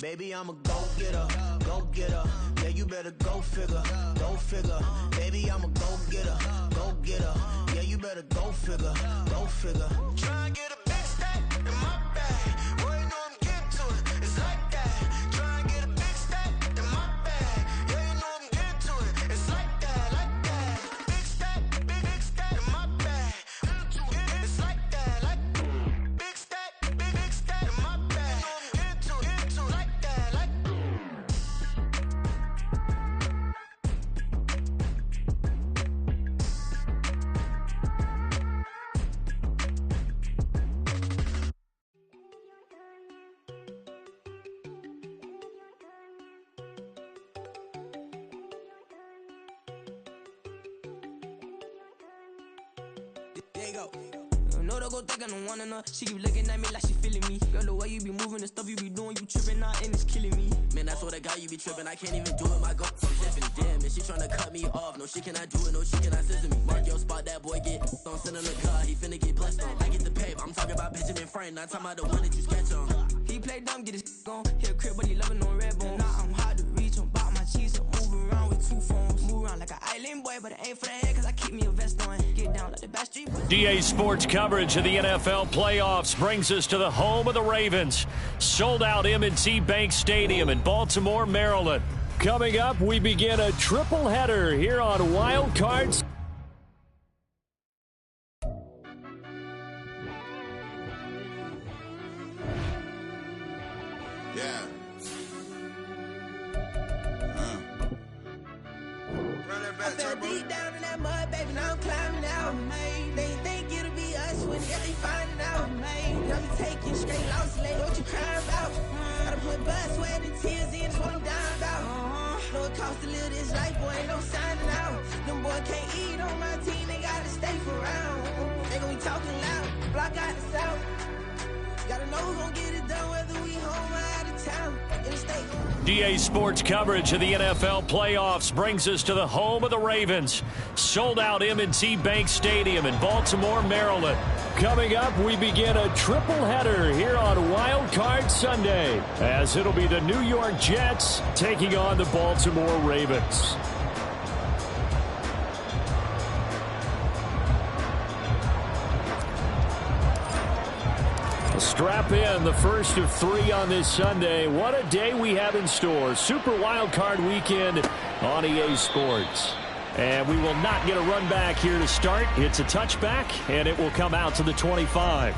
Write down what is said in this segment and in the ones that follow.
Baby, I'm a go-getter, go-getter. Yeah, you better go figure, go figure. Baby, I'm a go-getter, go-getter. Yeah, you better go figure, go figure. Try and get a big stack in my bag. Boy, you know I'm getting to it. It's like that. Try and get a big stack in my bag. Yeah, you know I'm getting to it. It's like that, like that. Big stack, big stack in my bag. It's like that, like big stack in my bag. You know I'm getting to it, like that, like. There you go. No, don't go thinking I don't want enough. She keep looking at me like she feeling me. Girl, the way you be moving, the stuff you be doing, you tripping out and it's killing me. Man, that's what I got, you be tripping. I can't even do it, my go. Damn, and she tryna cut me off. No, she cannot do it, no, she cannot scissor me. Mark your spot, that boy get on. Send him the car, he finna get blessed on. I get the pay, I'm talking about Benjamin Franklin. Not talking about the one that you sketch on. He play dumb, get his gone. Hit a crib, but he loving on red bone. Now I'm hard to reach, I'm about my cheese. I'm moving around with two phones. Move around like an island boy, but it ain't for the head, cause I keep me a vest on. Get down like the Backstreet Boys. DA Sports coverage of the NFL playoffs brings us to the home of the Ravens. Sold out M&T Bank Stadium in Baltimore, Maryland. Coming up, we begin a triple header here on Wild Cards. Yeah. Run that back, Turbo. Deep down in that mud, baby, now I'm climbing out. They think it'll be us when they finding out. Now we taking straight loss, lady, what you crying about? Gotta put blood, sweat, and tears in, that's what I'm down about. Know it costs to live this life, boy, ain't no signing out. Them boy can't eat on my team, they gotta stay for round. They gon' be talking loud, block out the south. Gotta know who's gon' get it done, whether we home or out of town. Interstate. DA Sports coverage of the NFL playoffs brings us to the home of the Ravens. Sold out M&T Bank Stadium in Baltimore, Maryland. Coming up, we begin a triple header here on Wild Card Sunday, as it'll be the New York Jets taking on the Baltimore Ravens. Strap in, the first of three on this Sunday. What a day we have in store. Super Wild Card Weekend on EA Sports. And we will not get a run back here to start. It's a touchback, and it will come out to the 25.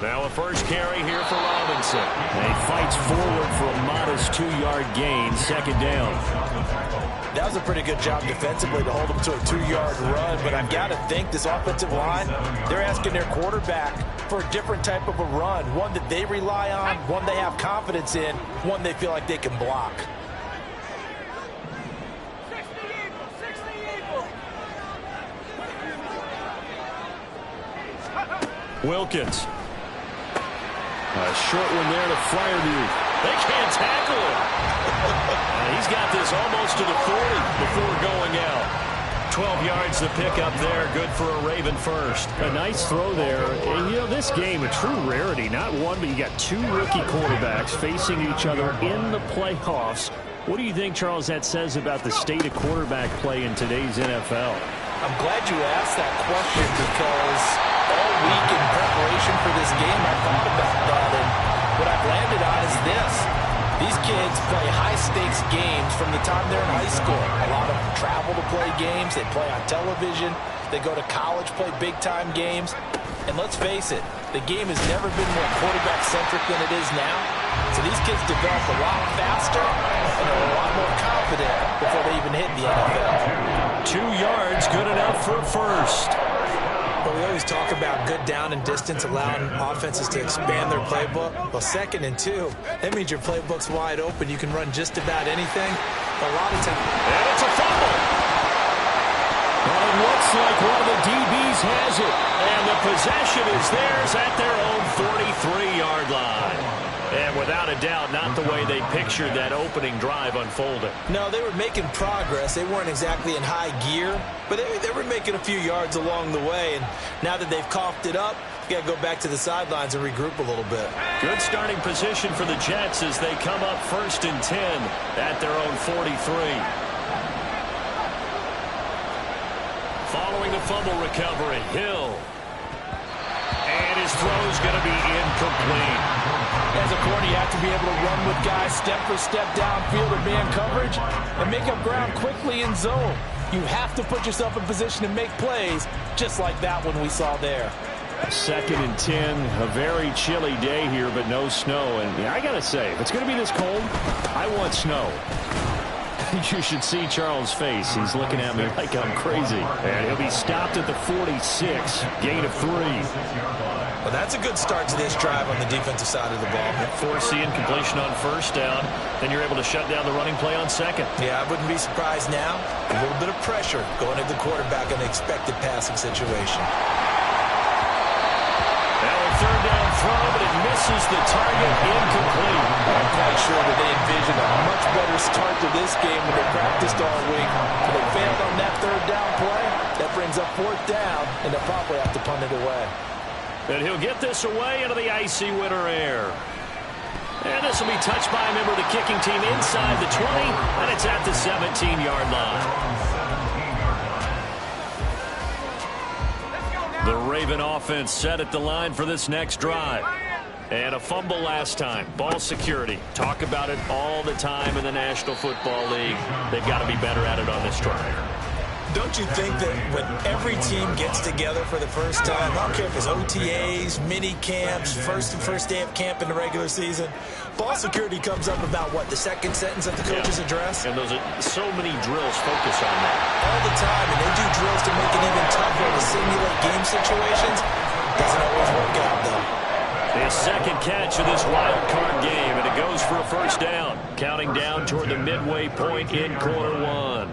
Now a first carry here for Robinson. And he fights forward for a modest 2-yard gain, second down. That was a pretty good job defensively to hold him to a 2-yard run, but I've got to think this offensive line, they're asking their quarterback for a different type of a run, one that they rely on, one they have confidence in, one they feel like they can block. Wilkins. A short one there to Freiermuth. They can't tackle him. And he's got this almost to the 40 before going out. 12 yards to pick up there. Good for a Raven first. A nice throw there. And, you know, this game, a true rarity. Not one, but you got two rookie quarterbacks facing each other in the playoffs. What do you think, Charles, that says about the state of quarterback play in today's NFL? I'm glad you asked that question because all week in preparation for this game, I thought about that, and what I've landed on is this. These kids play high-stakes games from the time they're in high school. A lot of them travel to play games. They play on television. They go to college, play big-time games. And let's face it, the game has never been more quarterback-centric than it is now. So these kids develop a lot faster and are a lot more confident before they even hit the NFL. 2 yards, good enough for a first. But we always talk about good down and distance, allowing offenses to expand their playbook. Well, 2nd and 2, that means your playbook's wide open. You can run just about anything. A lot of times. And it's a fumble. And it looks like one of the DBs has it. And the possession is theirs at their own 43-yard line. And without a doubt, not the way they pictured that opening drive unfolding. No, they were making progress. They weren't exactly in high gear, but they were making a few yards along the way. And now that they've coughed it up, you got to go back to the sidelines and regroup a little bit. Good starting position for the Jets as they come up 1st and 10 at their own 43. Following the fumble recovery, Hill. And his throw's going to be incomplete. As a corner, you have to be able to run with guys step for step downfield in man coverage and make up ground quickly in zone. You have to put yourself in position to make plays, just like that one we saw there. 2nd and 10, a very chilly day here, but no snow. And I got to say, if it's going to be this cold, I want snow. You should see Charles' face. He's looking at me like I'm crazy. And he'll be stopped at the 46, gain of 3. Well, that's a good start to this drive on the defensive side of the ball. Force the incompletion on 1st down. Then you're able to shut down the running play on 2nd. Yeah, I wouldn't be surprised now. A little bit of pressure going at the quarterback in an expected passing situation. Now a 3rd down throw, but it misses the target, incomplete. I'm quite sure that they envisioned a much better start to this game when they practiced all week. But they failed on that 3rd down play. That brings up 4th down, and they'll probably have to punt it away. And he'll get this away into the icy winter air. And this will be touched by a member of the kicking team inside the 20, and it's at the 17-yard line. The Raven offense set at the line for this next drive. And a fumble last time. Ball security. Talk about it all the time in the National Football League. They've got to be better at it on this drive. Don't you think that when every team gets together for the first time, I don't care if it's OTAs, mini camps, first day of camp in the regular season, ball security comes up about, what, the 2nd sentence of the coach's address? And those are so many drills focus on that. All the time, and they do drills to make it even tougher to simulate game situations. Doesn't always work out, though. His 2nd catch of this wild card game, and it goes for a 1st down. Counting down toward the midway point in quarter 1.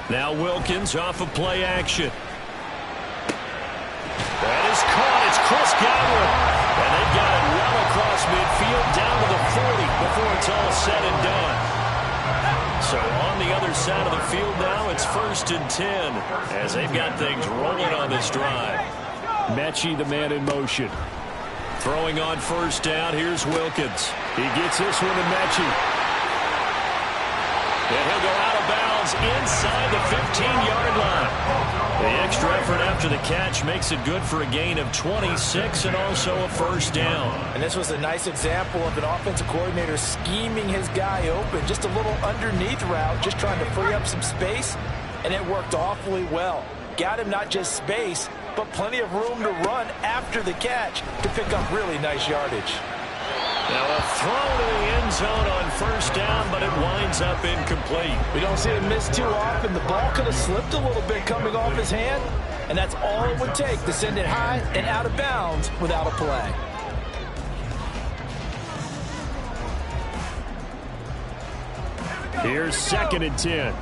Now Wilkins off of play action. That is caught. It's Chris Godwin. And they've got it well across midfield down to the 40 before it's all said and done. So on the other side of the field now, it's 1st and 10 as they've got things rolling on this drive. Mechie, the man in motion. Throwing on 1st down, here's Wilkins. He gets this one to Mechie. And he'll go out of bounds inside the 15-yard line. The extra effort after the catch makes it good for a gain of 26 and also a 1st down. And this was a nice example of an offensive coordinator scheming his guy open. Just a little underneath route, just trying to free up some space, and it worked awfully well. Got him not just space, but plenty of room to run after the catch to pick up really nice yardage. Now a throw to the end zone on 1st down, but it winds up incomplete. We don't see him miss too often. The ball could have slipped a little bit coming off his hand, and that's all it would take to send it high and out of bounds without a play. Here's 2nd and 10.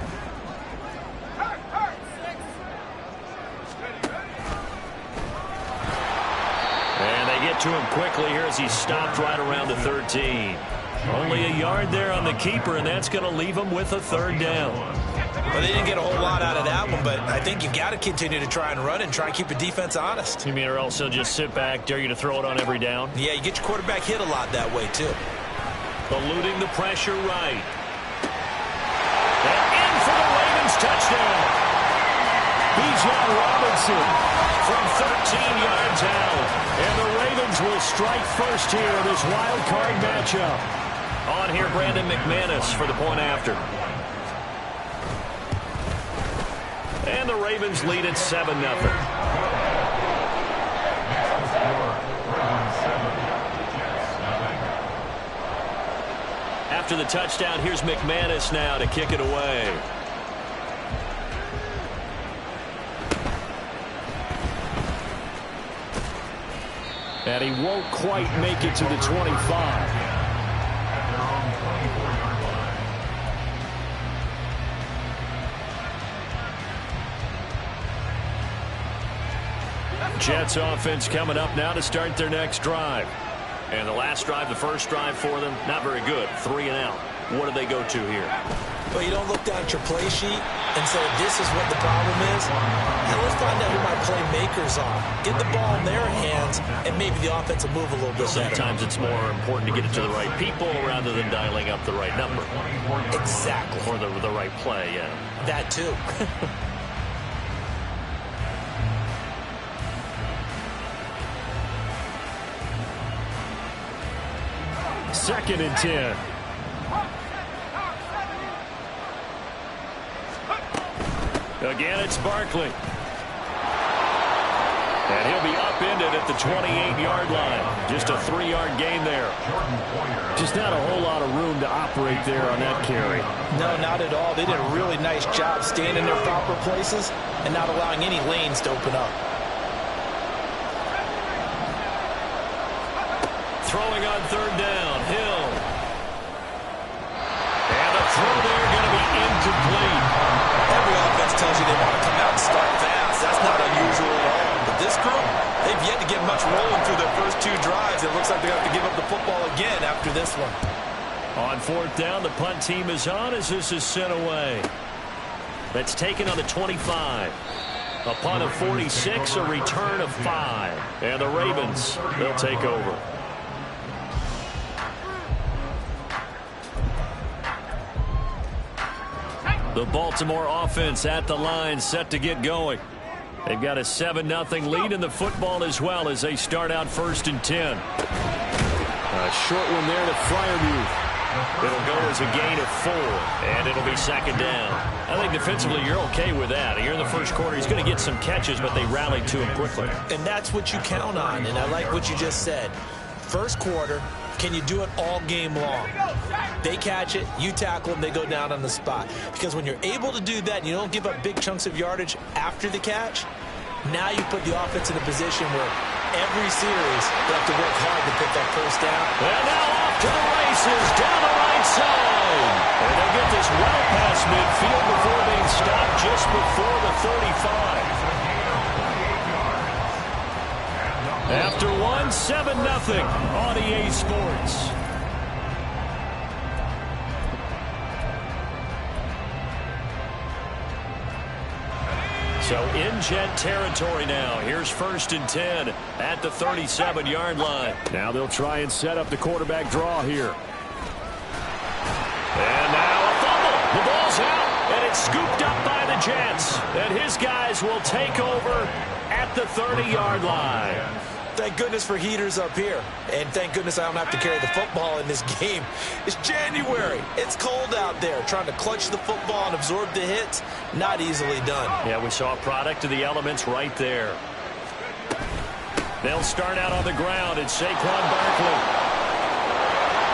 Get to him quickly here as he stopped right around the 13. Only a yard there on the keeper, and that's going to leave him with a 3rd down. Well, they didn't get a whole lot out of that one, but I think you've got to continue to try and run and try and keep the defense honest. You mean or else he'll just sit back, dare you to throw it on every down? Yeah, you get your quarterback hit a lot that way, too. Eluding the pressure right. And in for the Ravens touchdown. Bijan Robinson from 13 yards out. And the Ravens will strike first here in this wild card matchup. On here, Brandon McManus for the point after. And the Ravens lead at 7-0. After the touchdown, here's McManus now to kick it away. And he won't quite make it to the 25. Jets offense coming up now to start their next drive. And the last drive, the first drive for them, not very good. 3 and out. What do they go to here? Well, you don't look down at your play sheet and say, this is what the problem is. Now, let's find out who my playmakers are. Get the ball in their hands, and maybe the offense will move a little bit better. Sometimes it's more important to get it to the right people rather than dialing up the right number. Exactly. Or the right play, yeah. That, too. Second and 10. Again, it's Barkley. And he'll be upended at the 28-yard line. Just a 3-yard gain there. Just not a whole lot of room to operate there on that carry. No, not at all. They did a really nice job staying in their proper places and not allowing any lanes to open up. Throwing on third down, Hill. And the throw there going to be incomplete. Every offense tells you they want to come out and start fast. That's not unusual at all. But this group, they've yet to get much rolling through their first 2 drives. It looks like they have to give up the football again after this one. On fourth down, the punt team is on as this is sent away. That's taken on the 25. A punt of 46, a return of 5. And the Ravens, they'll take over. The Baltimore offense at the line, set to get going. They've got a 7-0 lead in the football as well as they start out first and 10. A short one there to Freiermuth. It'll go as a gain of 4, and it'll be second down. I think defensively you're okay with that. Here in the first quarter, he's going to get some catches, but they rallied to him quickly. And that's what you count on, and I like what you just said. First quarter, can you do it all game long? They catch it, you tackle them, they go down on the spot. Because when you're able to do that and you don't give up big chunks of yardage after the catch, now you put the offense in a position where every series they have to work hard to put that first down. And now off to the races, down the right side. And they'll get this well past midfield before being stopped just before the 35. After one, 7-0 on EA Sports. So in Jet territory now. Here's first and 10 at the 37-yard line. Now they'll try and set up the quarterback draw here. And now a fumble. The ball's out, and it's scooped up by the Jets. And his guys will take over at the 30-yard line. Thank goodness for heaters up here. And thank goodness I don't have to carry the football in this game. It's January. It's cold out there. Trying to clutch the football and absorb the hits, not easily done. Yeah, we saw a product of the elements right there. They'll start out on the ground. It's Saquon Barkley.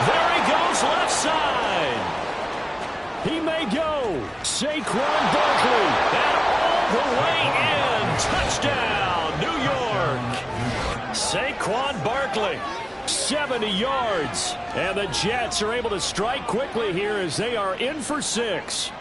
There he goes, left side. He may go. Saquon Barkley. And all the way in. Touchdown, New York. Saquon Barkley, 70 yards. And the Jets are able to strike quickly here as they are in for 6.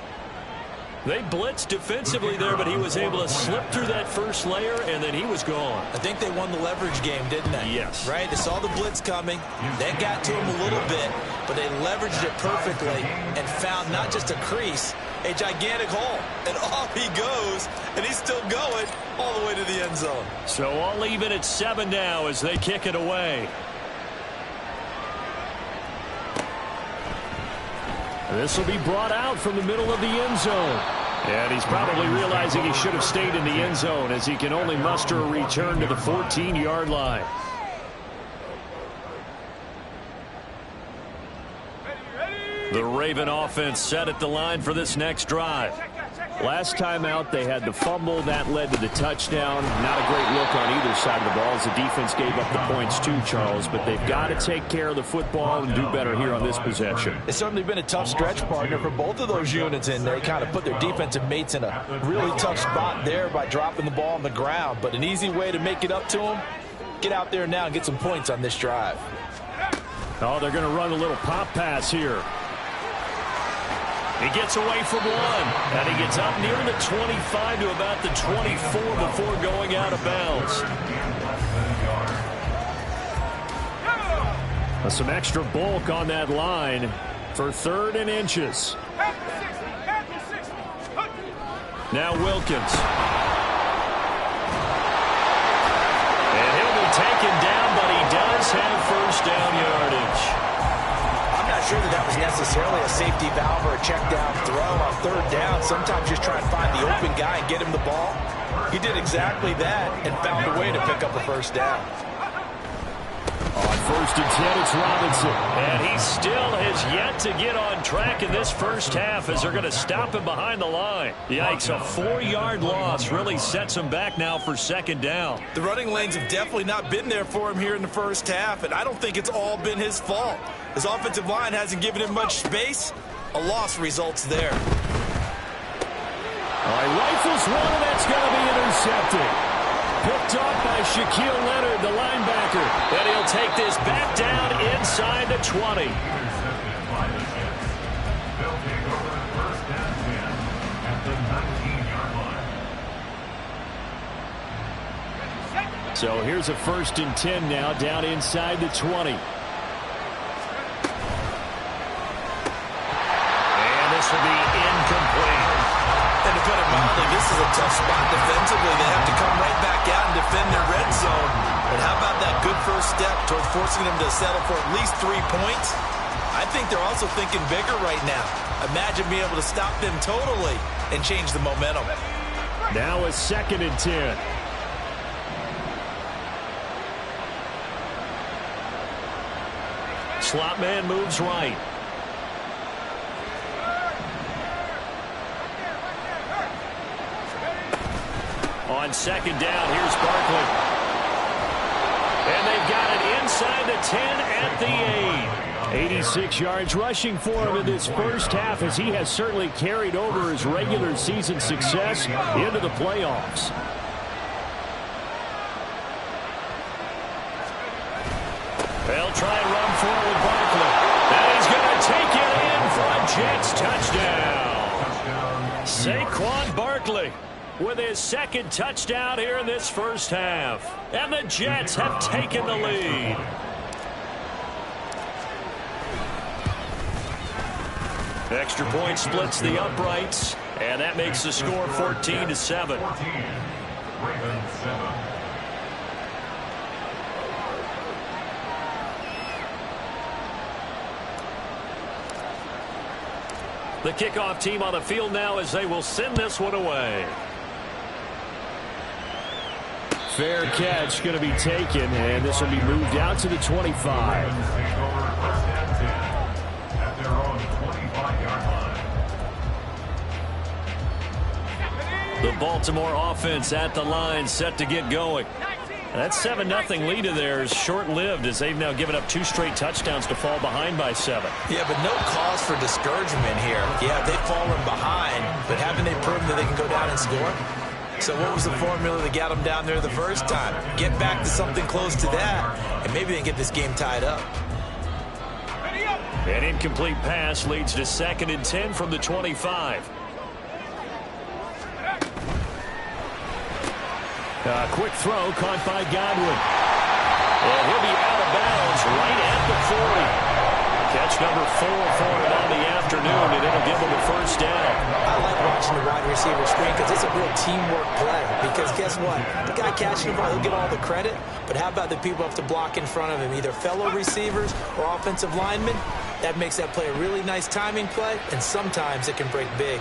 They blitzed defensively there, but he was able to slip through that first layer, and then he was gone. I think they won the leverage game, didn't they? Yes. Right? They saw the blitz coming. That got to him a little bit, but they leveraged it perfectly and found not just a crease, a gigantic hole. And off he goes, and he's still going all the way to the end zone. So all even at 7 now as they kick it away. This will be brought out from the middle of the end zone. And he's probably realizing he should have stayed in the end zone as he can only muster a return to the 14-yard line. The Raven offense set at the line for this next drive. Last time out, they had the fumble. That led to the touchdown. Not a great look on either side of the ball as the defense gave up the points too, Charles. But they've got to take care of the football and do better here on this possession. It's certainly been a tough stretch, partner, for both of those units, and they kind of put their defensive mates in a really tough spot there by dropping the ball on the ground. But an easy way to make it up to them, get out there now and get some points on this drive. Oh, they're going to run a little pop pass here. He gets away from one, and he gets up near the 25 to about the 24 before going out of bounds. Some extra bulk on that line for 3rd and inches. Now Wilkins. And he'll be taken down, but he does have first down yardage. I'm not sure that was necessarily a safety valve or a check down throw on 3rd down. Sometimes just try and find the open guy and get him the ball. He did exactly that and found a way to pick up a first down. On 1st and 10, it's Robinson. And he still has yet to get on track in this first half as they're going to stop him behind the line. Yikes, a 4-yard loss really sets him back now for 2nd down. The running lanes have definitely not been there for him here in the first half, and I don't think it's all been his fault. His offensive line hasn't given him much space. A loss results there. All right, rifles one, and that's going to be intercepted. Picked up by Shaquille Leonard, the linebacker. And he'll take this back down inside the 20. So here's a 1st and 10 now, down inside the 20. And this will be incomplete. And to put it mildly, this is a tough spot defensively. They have to come right back out and defend their red zone. But how about that good first step towards forcing them to settle for at least 3 points? I think they're also thinking bigger right now. Imagine being able to stop them totally and change the momentum. Now a 2nd and 10. Slot man moves right. On 2nd down, here's Barkley. And they've got it inside the 10 at the 8. 86 yards rushing for him in this first half as he has certainly carried over his regular season success into the playoffs. They'll try and run forward with Barkley. And he's going to take it in for a Jets touchdown. Saquon Barkley with his 2nd touchdown here in this first half. And the Jets have taken the lead. Extra point splits the uprights, and that makes the score 14-7. The kickoff team on the field now as they will send this one away. Fair catch going to be taken, and this will be moved out to the 25. The Baltimore offense at the line, set to get going. That 7-0 lead of theirs short-lived as they've now given up 2 straight touchdowns to fall behind by 7. Yeah, but no cause for discouragement here. Yeah, they've fallen behind, but haven't they proven that they can go down and score? So what was the formula that got them down there the first time? Get back to something close to that, and maybe they can get this game tied up. An incomplete pass leads to 2nd and 10 from the 25. Quick throw caught by Godwin. And he'll be out of bounds right at the 40. Catch number 4 for him on the afternoon, and it'll give him a first down. I like watching the wide receiver screen because it's a real teamwork play. Because guess what? The guy catching the ball, he'll get all the credit. But how about the people who have to block in front of him, either fellow receivers or offensive linemen? That makes that play a really nice timing play, and sometimes it can break big.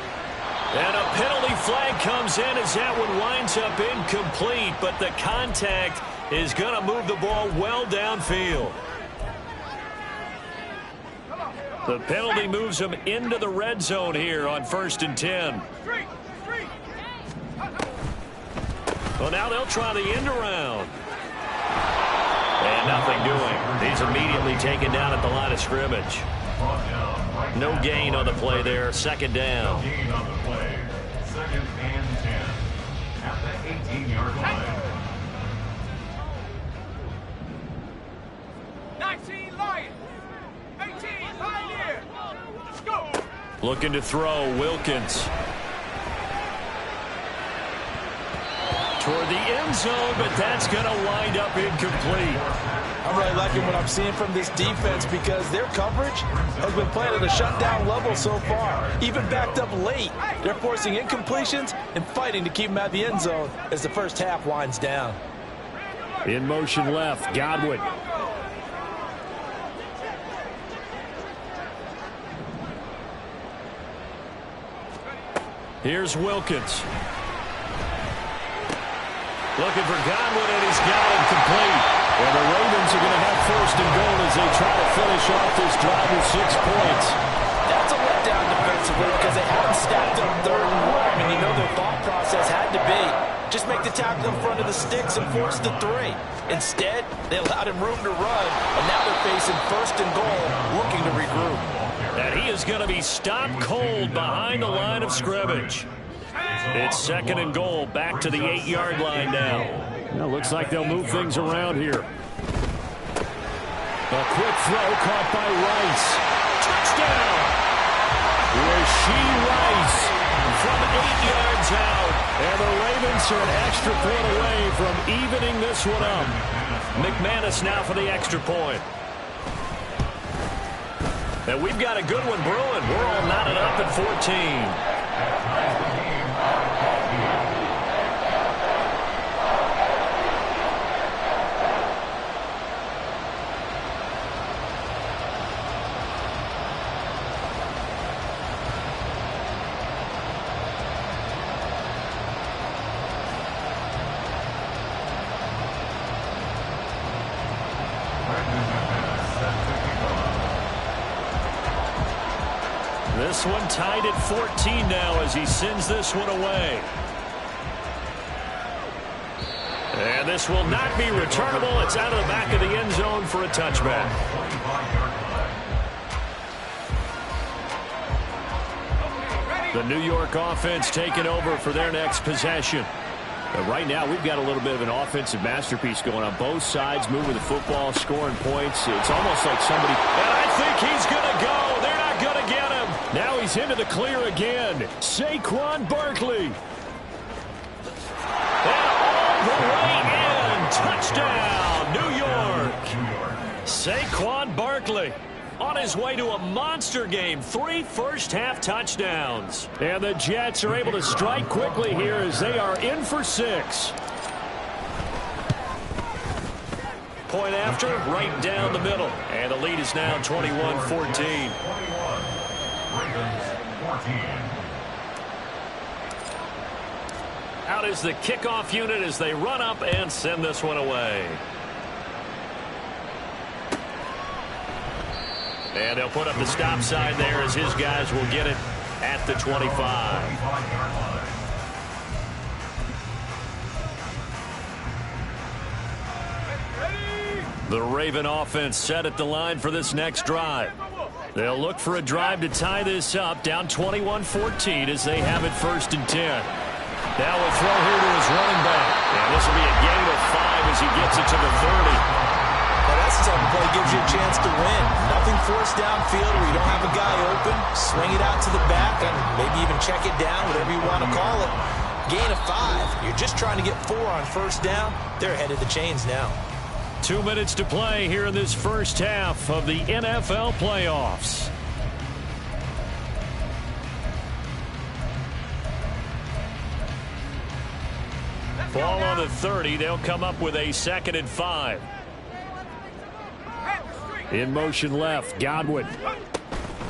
And a penalty flag comes in as that one winds up incomplete, but the contact is going to move the ball well downfield. The penalty moves him into the red zone here on 1st and 10. Well, now they'll try the end around. And nothing doing. He's immediately taken down at the line of scrimmage. No gain on the play there. 2nd down. 2nd and 10 at the 18-yard line. 19 Lions, 18 Pioneer. Let's go. Looking to throw, Wilkins. Toward the end zone, but that's going to wind up incomplete. I'm really liking what I'm seeing from this defense because their coverage has been playing at a shutdown level so far. Even backed up late, they're forcing incompletions and fighting to keep them out of the end zone as the first half winds down. In motion left, Godwin. Here's Wilkins. Looking for Godwin, and he's got him complete. And the Ravens are going to have first and goal as they try to finish off this drive with 6 points. That's a letdown defensively because they haven't stacked up 3rd and 1. I mean, you know their thought process had to be just make the tackle in front of the sticks and force the 3. Instead, they allowed him room to run, and now they're facing first and goal, looking to regroup. And he is going to be stopped cold behind the line of scrimmage. It's 2nd and goal, back to the 8-yard line now. Well, looks like they'll move things around here. A quick throw caught by Rice. Touchdown! Rashee Rice from 8 yards out. And the Ravens are an extra point away from evening this one up. McManus now for the extra point. And we've got a good one brewing. We're all knotted up at 14. This one tied at 14 now as he sends this one away. And this will not be returnable. It's out of the back of the end zone for a touchback. The New York offense taking over for their next possession. But right now, we've got a little bit of an offensive masterpiece going on both sides, moving the football, scoring points. It's almost like somebody... And I think he's going to go. They're not going to get him. Now he's into the clear again. Saquon Barkley. And all the way in. Touchdown, New York. Saquon Barkley on his way to a monster game. 3 first-half touchdowns. And the Jets are able to strike quickly here as they are in for 6. Point after, right down the middle. And the lead is now 21-14. Out is the kickoff unit as they run up and send this one away. And they'll put up the stop sign there as his guys will get it at the 25. The Raven offense set at the line for this next drive. They'll look for a drive to tie this up, down 21-14 as they have it 1st and 10. Now we'll throw here to his running back. And this will be a gain of 5 as he gets it to the 30. Now that's the type of play that gives you a chance to win. Nothing forced downfield where you don't have a guy open. Swing it out to the back and maybe even check it down, whatever you want to call it. Gain of 5. You're just trying to get 4 on 1st down. They're ahead of the chains now. 2 minutes to play here in this first half of the NFL playoffs. Ball on the 30. They'll come up with a 2nd and 5. In motion left, Godwin.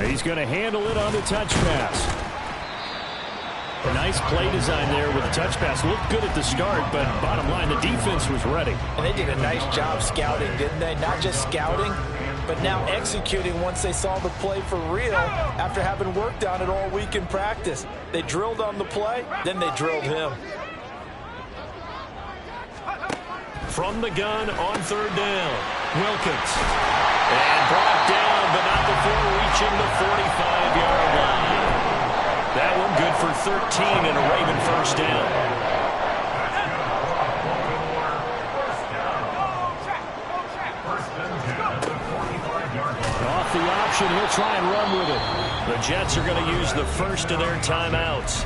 He's going to handle it on the touch pass. A nice play design there with the touch pass. Looked good at the start, but bottom line, the defense was ready. And they did a nice job scouting, didn't they? Not just scouting, but now executing once they saw the play for real after having worked on it all week in practice. They drilled on the play, then they drilled him. From the gun on 3rd down, Wilkins. And brought down, but not before reaching the 45-yard line. That one good for 13 and a Raven 1st down. Off the option, he'll try and run with it. The Jets are going to use the first of their timeouts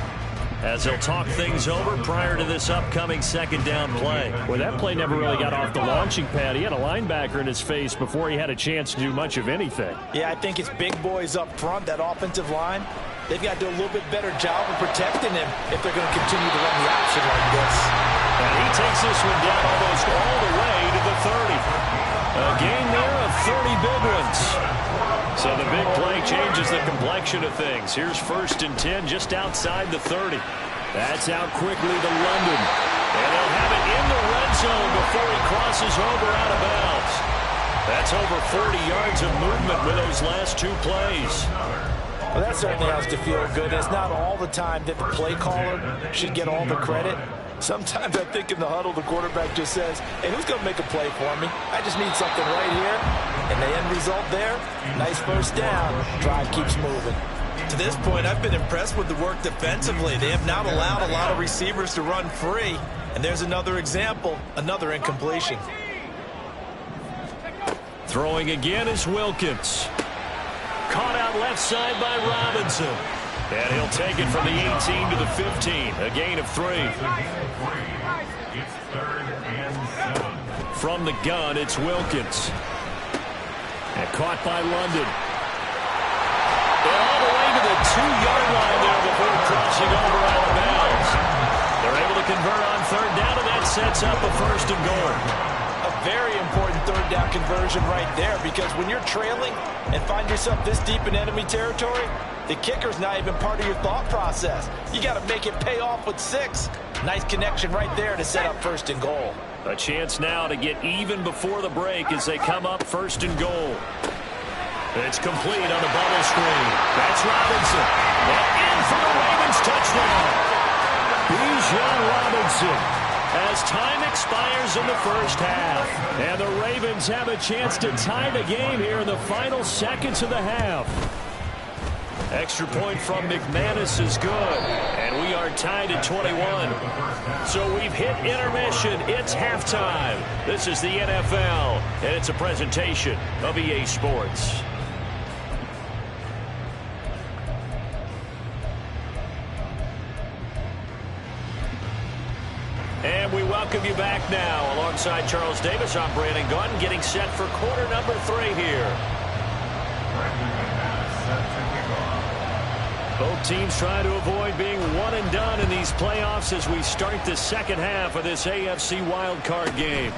as they'll talk things over prior to this upcoming second down play. Well, that play never really got off the launching pad. He had a linebacker in his face before he had a chance to do much of anything. Yeah, I think it's big boys up front, that offensive line. They've got to do a little bit better job of protecting him if they're going to continue to run the option like this. And he takes this one down almost all the way to the 30. A gain there of 30 big ones. So the big play changes the complexion of things. Here's 1st and 10 just outside the 30. That's out quickly to London. And they'll have it in the red zone before he crosses over out of bounds. That's over 40 yards of movement with those last 2 plays. Well, that certainly has to feel good. It's not all the time that the play caller should get all the credit. Sometimes I think in the huddle, the quarterback just says, hey, who's going to make a play for me? I just need something right here. And the end result there, nice first down. Drive keeps moving. To this point, I've been impressed with the work defensively. They have not allowed a lot of receivers to run free. And there's another example, another incompletion. Throwing again is Wilkins. Caught out left side by Robinson. And he'll take it from the 18 to the 15. A gain of 3. It's 3rd and 7. From the gun, it's Wilkins. And caught by London. And all the way to the 2-yard line there before crossing over out of bounds. They're able to convert on 3rd down, and that sets up a 1st and goal. A very important 3rd down conversion right there, because when you're trailing and find yourself this deep in enemy territory, the kicker's not even part of your thought process. You got to make it pay off with 6. Nice connection right there to set up 1st and goal. A chance now to get even before the break as they come up 1st and goal. It's complete on a bubble screen. That's Robinson. And in for the Ravens touchdown. Bijan Robinson. As time expires in the first half. And the Ravens have a chance to tie the game here in the final seconds of the half. Extra point from McManus is good. And we are tied at 21. So we've hit intermission. It's halftime. This is the NFL. And it's a presentation of EA Sports. And we welcome you back now. Alongside Charles Davis, I'm Brandon Gaudin, getting set for quarter number 3 here. Both teams trying to avoid being one and done in these playoffs as we start the second half of this AFC wildcard game.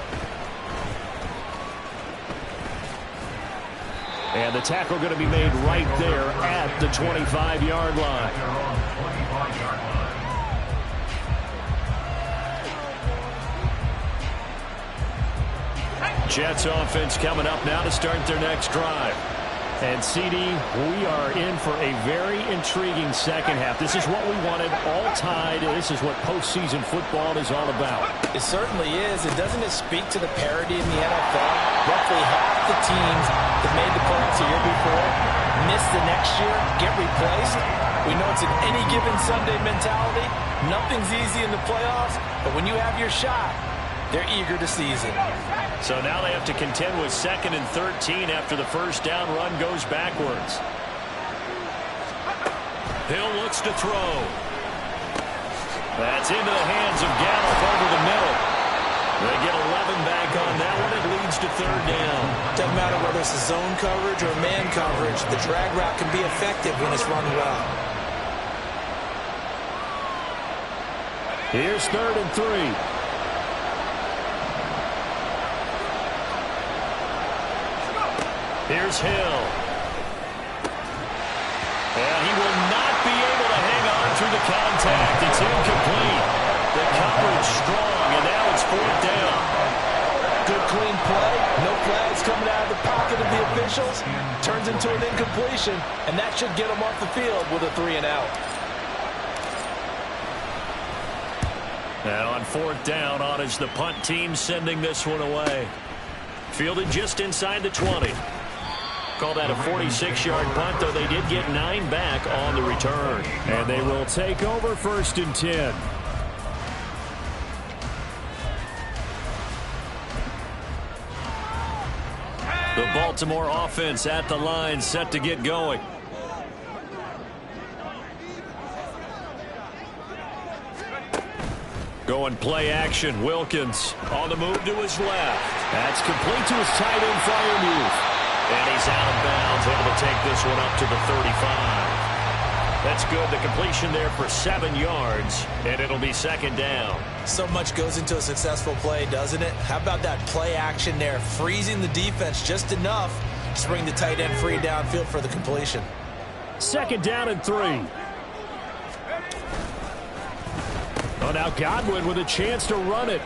And the tackle going to be made right there at the 25-yard line. Jets offense coming up now to start their next drive. And CD, we are in for a very intriguing second half. This is what we wanted, all tied. This is what postseason football is all about. It certainly is. And doesn't it speak to the parity in the NFL? Roughly half the teams that made the playoffs a year before miss the next year, get replaced. We know it's an any given Sunday mentality. Nothing's easy in the playoffs, but when you have your shot, they're eager to seize it. So now they have to contend with 2nd and 13 after the first down run goes backwards. Hill looks to throw. That's into the hands of Gallup over the middle. They get 11 back on that one. It leads to 3rd down. Doesn't matter whether it's a zone coverage or man coverage. The drag route can be effective when it's run well. Here's 3rd and 3. Here's Hill. And he will not be able to hang on through the contact. It's incomplete. The coverage strong, and now it's 4th down. Good clean play. No flags coming out of the pocket of the officials. Turns into an incompletion, and that should get them off the field with a 3 and out. Now on 4th down, on is the punt team sending this one away. Fielded just inside the 20. Call that a 46-yard punt, though they did get 9 back on the return. And they will take over 1st and 10. The Baltimore offense at the line, set to get going. Going play action. Wilkins on the move to his left. That's complete to his tight end, Freiermuth. And he's out of bounds, able to take this one up to the 35. That's good. The completion there for 7 yards, and it'll be second down. So much goes into a successful play, doesn't it? How about that play action there, freezing the defense just enough to bring the tight end free downfield for the completion. Second down and 3. Oh, now Godwin with a chance to run it.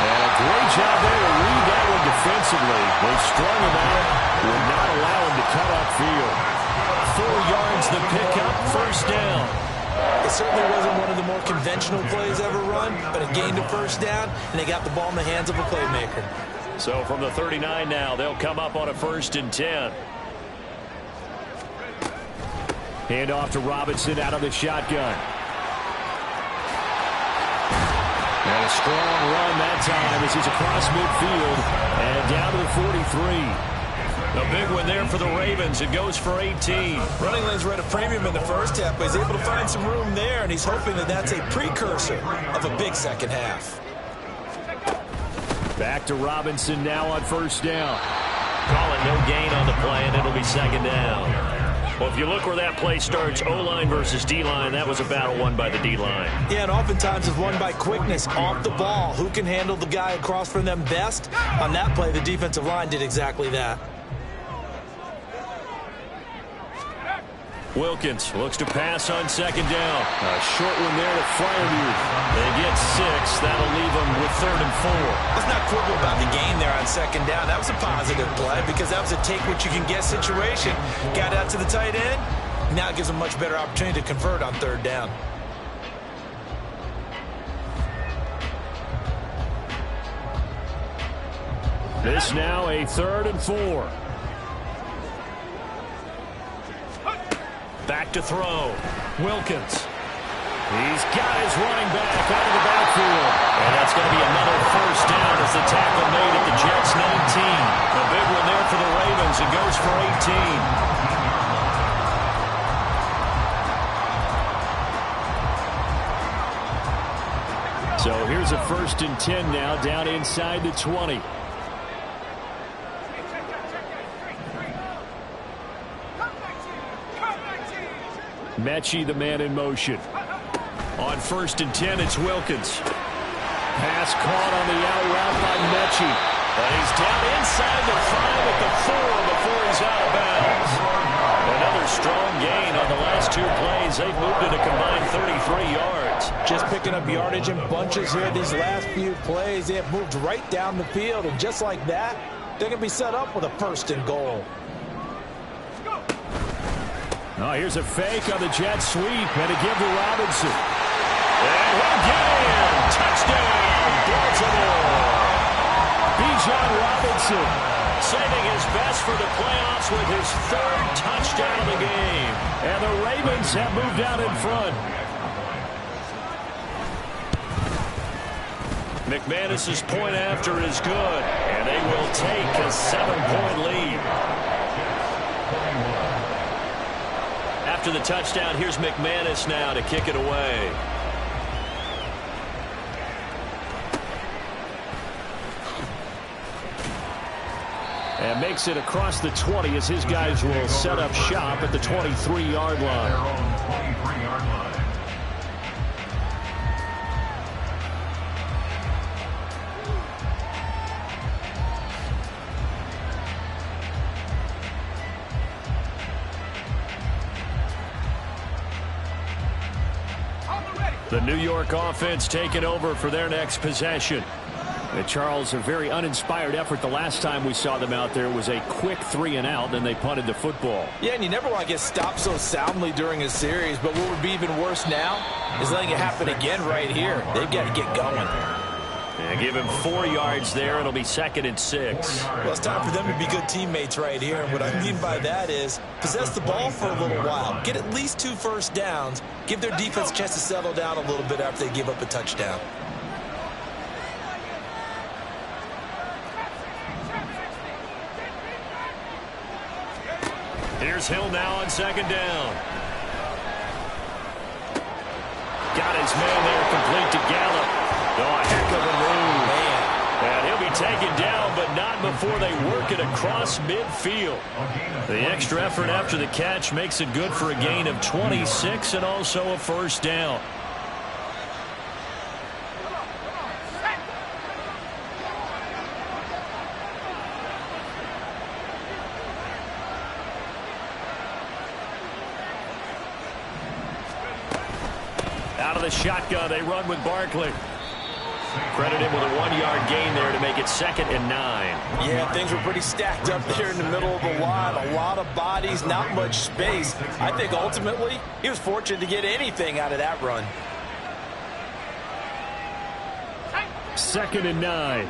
And a great job there to read that one defensively. They strung him out, would not allow him to cut upfield. 4 yards the pickup, first down. It certainly wasn't one of the more conventional plays ever run, but it gained a first down, and they got the ball in the hands of a playmaker. So from the 39 now, they'll come up on a 1st and 10. Hand off to Robinson out of the shotgun. And a strong run that time as he's across midfield and down to the 43. A big one there for the Ravens. It goes for 18. Running lanes were at a premium in the first half, but he's able to find some room there, and he's hoping that that's a precursor of a big second half. Back to Robinson now on first down. Call it no gain on the play, and it'll be second down. Well, if you look where that play starts, O-line versus D-line, that was a battle won by the D-line. Yeah, and oftentimes it's won by quickness off the ball. Who can handle the guy across from them best? On that play, the defensive line did exactly that. Wilkins looks to pass on second down. A short one there to Freiermuth. They get 6. That'll leave them with 3rd and 4. Let's not quibble about the gain there on second down. That was a positive play because that was a take-what-you-can-get situation. Got out to the tight end. Now it gives them a much better opportunity to convert on 3rd down. This now a 3rd and 4. Back to throw. Wilkins. He's got his running back out of the backfield. And that's going to be another first down as the tackle made at the Jets 19. A big one there for the Ravens. It goes for 18. So here's a 1st and 10 now down inside the 20. Mechie, the man in motion. On 1st and 10, it's Wilkins. Pass caught on the out route by Mechie. But he's down inside the 5 at the 4 before he's out of bounds. Another strong gain on the last 2 plays. They've moved it a combined 33 yards. Just picking up yardage in bunches here these last few plays. They have moved right down the field, and just like that, they're going to be set up with a 1st and goal. Oh, here's a fake on the jet sweep, and a give to Robinson. And he'll get in. Touchdown, Baltimore. Bijan Robinson saving his best for the playoffs with his 3rd touchdown of the game. And the Ravens have moved out in front. McManus's point after is good, and they will take a 7-point lead. After the touchdown, here's McManus now to kick it away. And makes it across the 20 as his guys will set up shop at the 23-yard line. The New York offense taking over for their next possession. And Charles, a very uninspired effort the last time we saw them out there was a quick 3 and out, then they punted the football. Yeah, and you never want to get stopped so soundly during a series, but what would be even worse now is letting it happen again right here. They've got to get going. And give him 4 yards there. It'll be 2nd and 6. Well, it's time for them to be good teammates right here. And what I mean by that is possess the ball for a little while. Get at least 2 first downs. Give their defense a chance to settle down a little bit after they give up a touchdown. Here's Hill now on 2nd down. Got his man there complete to Gallup. Oh, a heck of a move. Man. And he'll be taken down, but not before they work it across midfield. The extra effort after the catch makes it good for a gain of 26 and also a first down. Out of the shotgun, they run with Barkley. Credit him with a 1-yard gain there to make it 2nd and 9. Yeah, things were pretty stacked up there in the middle of the line. A lot of bodies, not much space. I think ultimately he was fortunate to get anything out of that run. 2nd and 9.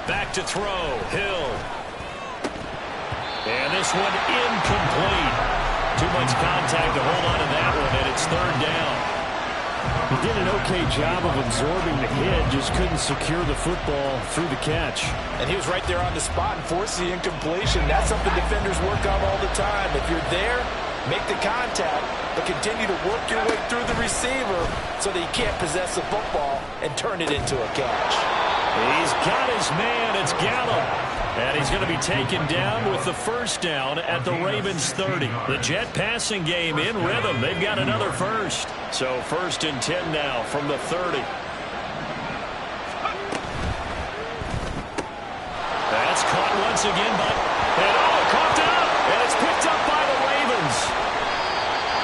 Back to throw. Hill. And this one incomplete. Too much contact to hold on to that one, and it's 3rd down. He did an okay job of absorbing the hit, just couldn't secure the football through the catch. And he was right there on the spot and forced the incompletion. That's something defenders work on all the time. If you're there, make the contact, but continue to work your way through the receiver so that he can't possess the football and turn it into a catch. He's got his man. It's Gallup. And he's going to be taken down with the first down at the Ravens 30. The Jet passing game in rhythm. They've got another first. So 1st and 10 now from the 30. That's caught once again by... And caught up. And it's picked up by the Ravens.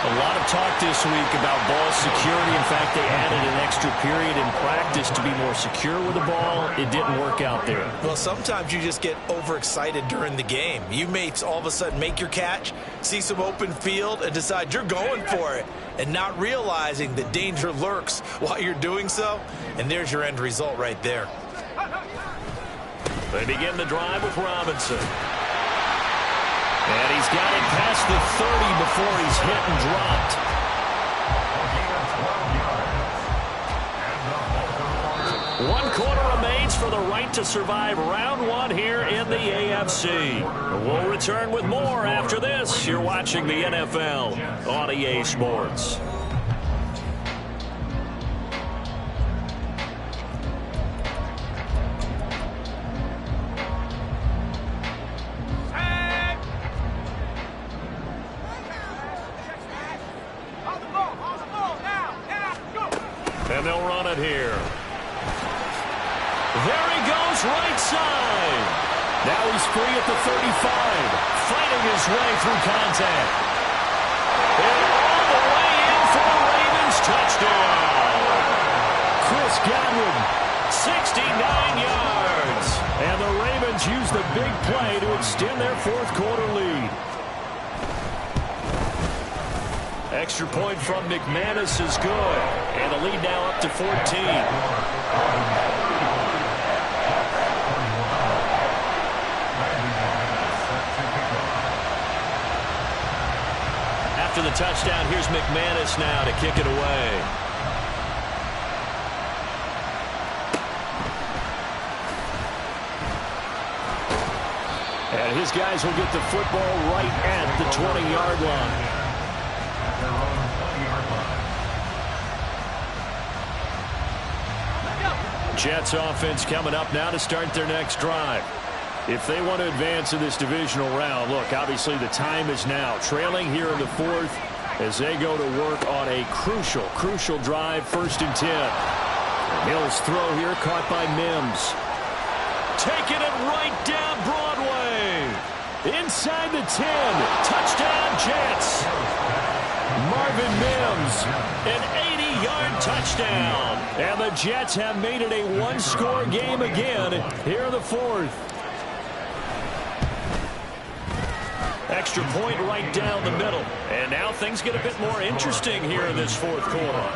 A lot of talk this week about ball security. In fact, they added an extra period in practice to be more secure with the ball. It didn't work out there. Well, sometimes you just get overexcited during the game. You may all of a sudden make your catch, see some open field, and decide you're going for it, and not realizing that danger lurks while you're doing so. And there's your end result right there. They begin the drive with Robinson. And he's got it past the 30 before he's hit and dropped. One quarter remains for the right to survive round 1 here in the AFC. We'll return with more after this. You're watching the NFL on EA Sports. And they'll run it here. There he goes, right side. Now he's free at the 35, fighting his way through contact. And all the way in for the Ravens touchdown. Chris Godwin, 69 yards. And the Ravens use the big play to extend their 4th quarter lead. Extra point from McManus is good. And the lead now up to 14. After the touchdown, here's McManus now to kick it away. And his guys will get the football right at the 20-yard line. Jets offense coming up now to start their next drive. If they want to advance in this divisional round, look, obviously the time is now. Trailing here in the 4th as they go to work on a crucial drive, 1st and 10. Mills throw here caught by Mims. Taking it right down Broadway. Inside the 10. Touchdown Jets. Marvin Mims, an 80-yard touchdown. And the Jets have made it a 1-score game again here in the 4th. Extra point right down the middle. And now things get a bit more interesting here in this 4th quarter.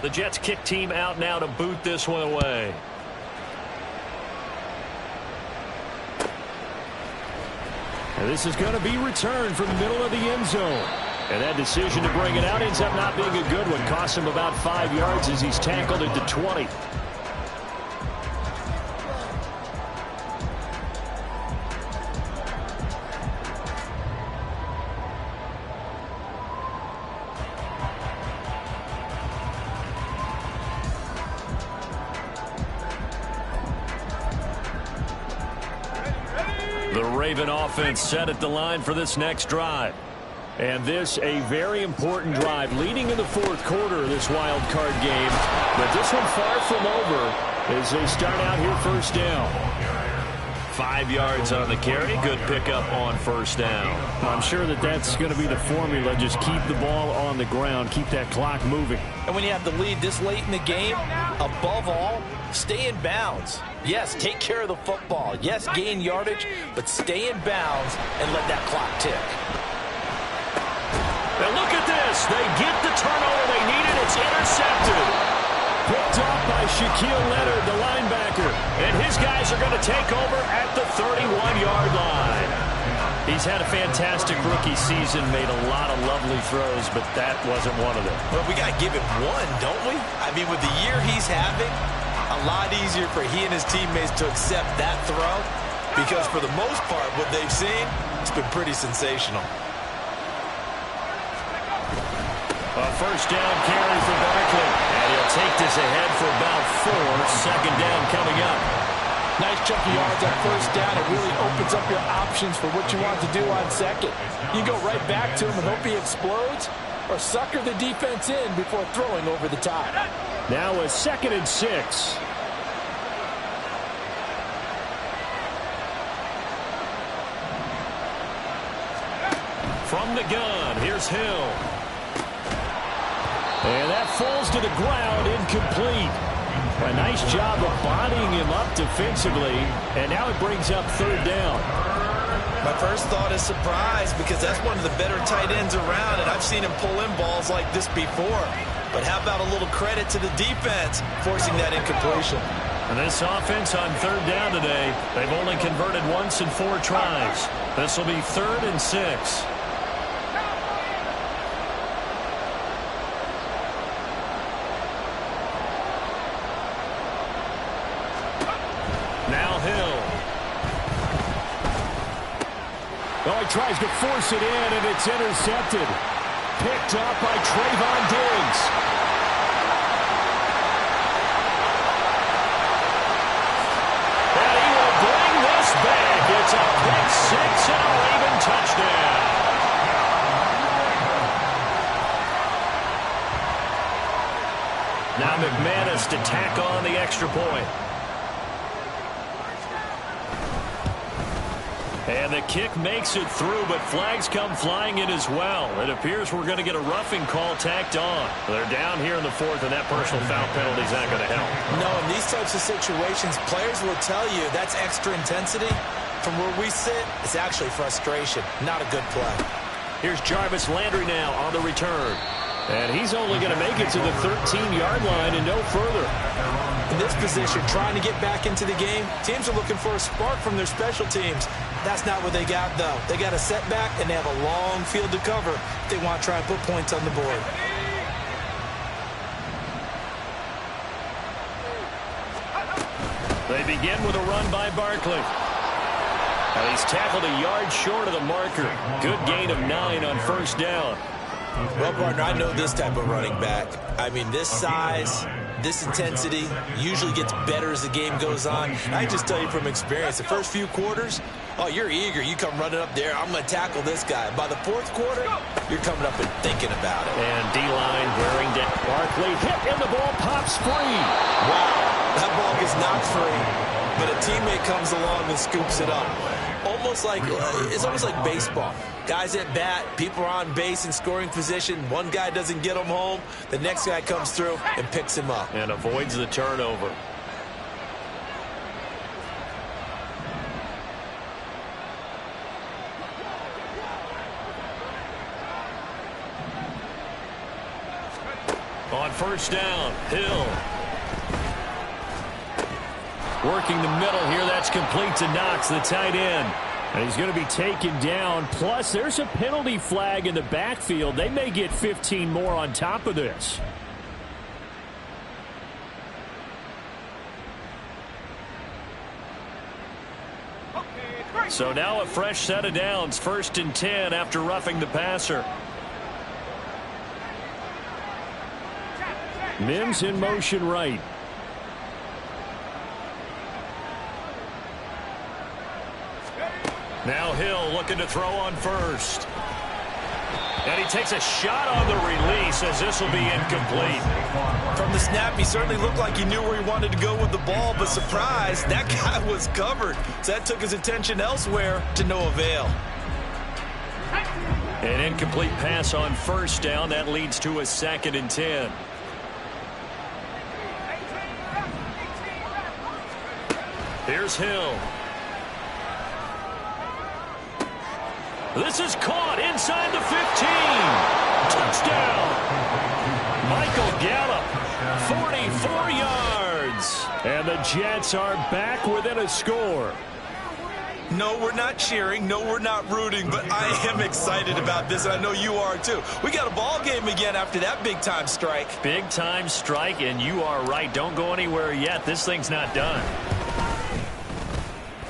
The Jets kick team out now to boot this one away. And this is going to be returned from the middle of the end zone. And that decision to bring it out ends up not being a good one. Costs him about 5 yards as he's tackled at the 20. The Raven offense set at the line for this next drive. And this a very important drive leading in the fourth quarter of this wild card game. But this one far from over as they start out here first down. 5 yards on the carry. Good pickup on first down. I'm sure that's going to be the formula. Just keep the ball on the ground. Keep that clock moving. And when you have the lead this late in the game, above all, stay in bounds. Yes, take care of the football. Yes, gain yardage, but stay in bounds and let that clock tick. Now look at this. They get the turnover they needed. It's intercepted. Picked off by Shaquille Leonard, the linebacker. And his guys are going to take over at the 31-yard line. He's had a fantastic rookie season, made a lot of lovely throws, but that wasn't one of them. Well, we got to give it one, don't we? I mean, with the year he's having, a lot easier for he and his teammates to accept that throw because for the most part, what they've seen, it's been pretty sensational. A first down carry for Barkley. And he'll take this ahead for about 4. Second down coming up. Nice chunky yards on first down. It really opens up your options for what you want to do on second. You go right back to him and hope he explodes, or sucker the defense in before throwing over the top. Now a 2nd and 6. From the gun, here's Hill. And that falls to the ground, incomplete. A nice job of bodying him up defensively, and now it brings up 3rd down. My first thought is surprise because that's one of the better tight ends around, and I've seen him pull in balls like this before. But how about a little credit to the defense forcing that incompletion? And this offense on 3rd down today, they've only converted once in 4 tries. This will be 3rd and 6. Now Hill. Oh, he tries to force it in, and it's intercepted. Picked up by Trayvon Diggs. And he will bring this back. It's a pick 6 and a Raven touchdown. Now McManus to tack on the extra point. And the kick makes it through, but flags come flying in as well. It appears we're going to get a roughing call tacked on. They're down here in the 4th, and that personal foul penalty is not going to help. No, in these types of situations, players will tell you that's extra intensity. From where we sit, it's actually frustration. Not a good play. Here's Jarvis Landry now on the return. And he's only going to make it to the 13-yard line and no further. In this position, trying to get back into the game, teams are looking for a spark from their special teams. That's not what they got, though. They got a setback, and they have a long field to cover if they want to try and put points on the board. They begin with a run by Barkley. And he's tackled a yard short of the marker. Good gain of 9 on first down. Well, partner, I know this type of running back. I mean, this size, this intensity usually gets better as the game goes on. I just tell you from experience, the first few quarters, oh, you're eager. You come running up there, I'm going to tackle this guy. By the 4th quarter, you're coming up and thinking about it. And D-line wearing down. Barkley hit, and the ball pops free. Wow, that ball gets knocked free, but a teammate comes along and scoops it up. It's almost like baseball. Guys at bat, people are on base in scoring position. One guy doesn't get him home. The next guy comes through and picks him up. And avoids the turnover. On first down, Hill. Working the middle here, that's complete to Knox, the tight end. And he's going to be taken down. Plus, there's a penalty flag in the backfield. They may get 15 more on top of this. So now a fresh set of downs. 1st and 10 after roughing the passer. Mims in motion right. Now Hill looking to throw on first. And he takes a shot on the release as this will be incomplete. From the snap, he certainly looked like he knew where he wanted to go with the ball, but surprise, that guy was covered. So that took his attention elsewhere to no avail. An incomplete pass on 1st down. That leads to a 2nd and 10. Here's Hill. This is caught inside the 15. Touchdown. Michael Gallup, 44 yards. And the Jets are back within a score. No, we're not cheering. No, we're not rooting. But I am excited about this, and I know you are too. We got a ball game again after that big-time strike. Big-time strike, and you are right. Don't go anywhere yet. This thing's not done.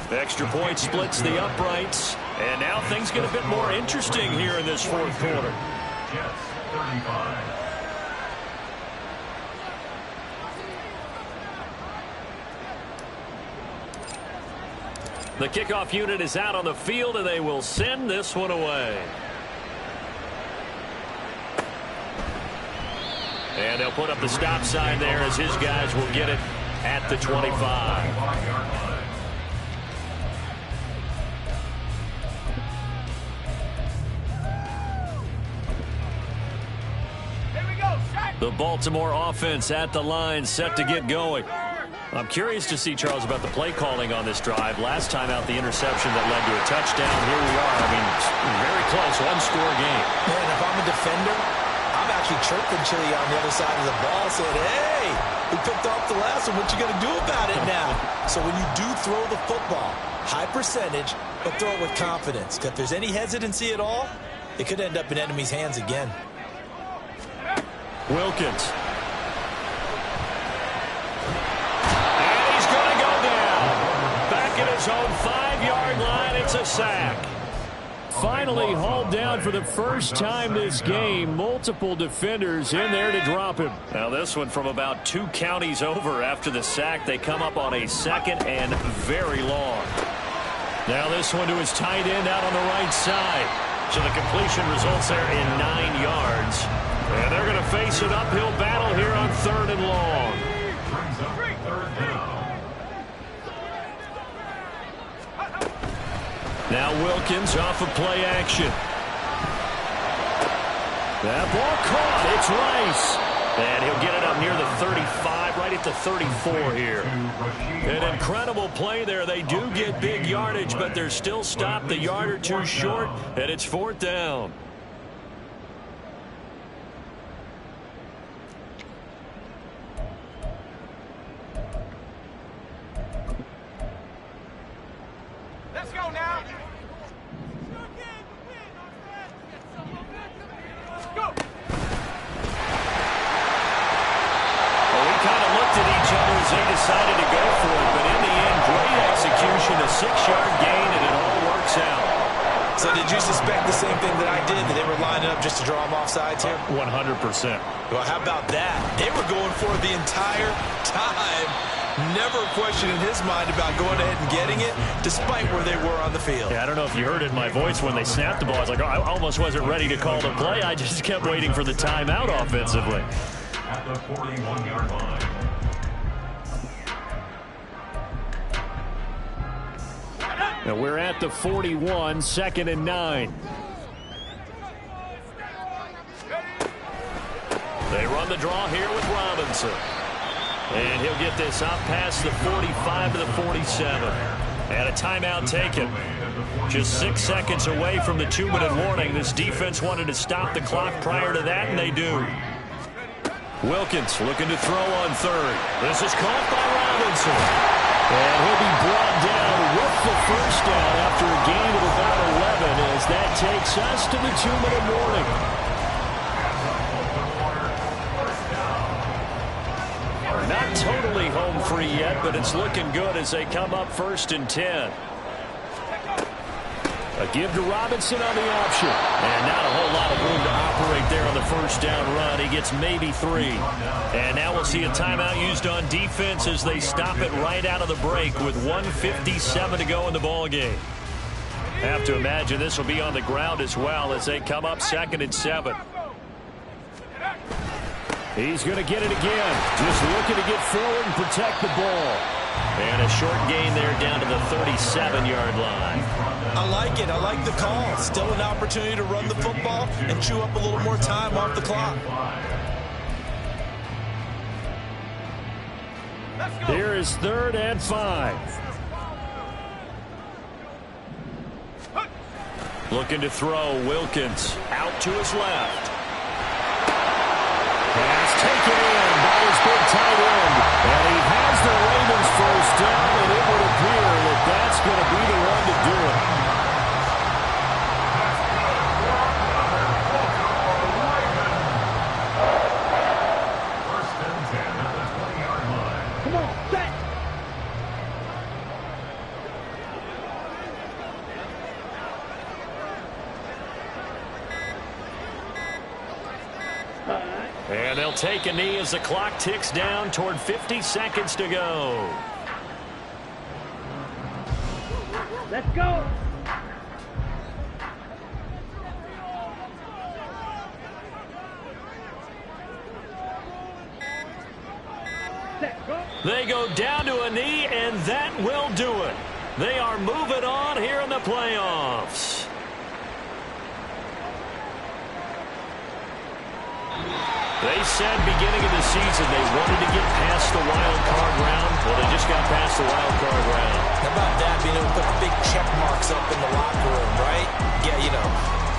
The extra point splits the uprights. And now things get a bit more interesting here in this 4th quarter. Jets 35. The kickoff unit is out on the field, and they will send this one away. And they'll put up the stop sign there as his guys will get it at the 25. The Baltimore offense at the line, set to get going. I'm curious to see, Charles, about the play calling on this drive. Last time out, the interception that led to a touchdown. Here we are. I mean, very close, one-score game. Man, if I'm a defender, I'm actually chirping Chili on the other side of the ball, saying, hey, we picked off the last one. What you going to do about it now? So when you do throw the football, high percentage, but throw it with confidence. Because if there's any hesitancy at all, it could end up in enemy's hands again. Wilkins. And he's going to go down. Back at his own 5-yard line. It's a sack. Finally hauled down for the first time this game. Multiple defenders in there to drop him. Now this one from about 2 counties over after the sack. They come up on a 2nd and very long. Now this one to his tight end out on the right side. So the completion results there in 9 yards. And they're going to face an uphill battle here on 3rd and long. Brings up 3rd down. Now Wilkins off of play action. That ball caught. It's Rice. And he'll get it up near the 35, right at the 34 here. An incredible play there. They do get big yardage, but they're still stopped a yard or 2 short, and it's 4th down. Let's go now. Go. They decided to go for it, but in the end, great execution, a 6-yard gain, and it all works out. So did you suspect the same thing that I did, that they were lining up just to draw them off sides here? 100%. Well, how about that? They were going for it the entire time. Never a question in his mind about going ahead and getting it, despite where they were on the field. Yeah, I don't know if you heard it in my voice when they snapped the ball. I was like, oh, I almost wasn't ready to call the play. I just kept waiting for the timeout offensively. At the 41-yard line. Now we're at the 41, 2nd and 9. They run the draw here with Robinson. And he'll get this out past the 45 to the 47. And a timeout taken. Just 6 seconds away from the 2-minute warning. This defense wanted to stop the clock prior to that, and they do. Wilkins looking to throw on 3rd. This is caught by Robinson. And he'll be brought down with the first down after a gain of about 11 as that takes us to the 2-minute warning. Not totally home free yet, but it's looking good as they come up 1st and 10. A give to Robinson on the option. And not a whole lot of room to operate there on the first down run. He gets maybe 3. And now we'll see a timeout used on defense as they stop it right out of the break with 1:57 to go in the ballgame. Have to imagine this will be on the ground as well as they come up 2nd and 7. He's going to get it again. Just looking to get forward and protect the ball. And a short gain there down to the 37-yard line. I like it. I like the call. Still an opportunity to run the football and chew up a little more time off the clock. Here is 3rd and 5. Looking to throw. Wilkins out to his left. Pass taken in by his big tight end. And he has the Ravens first down, and it would appear that that's going to be the one to do it. First and 10 at the 20-yard line. Come on, set. And they'll take a knee as the clock ticks down toward 50 seconds to go. Let's go. They go down to a knee, and that will do it. They are moving on here in the playoffs. They said beginning of the season they wanted to get past the wild card round. Well, they just got past the wild card round. How about that, being able to put big check marks up in the locker room, right? Yeah,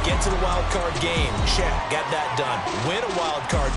get to the wild card game. Check, got that done. Win a wild card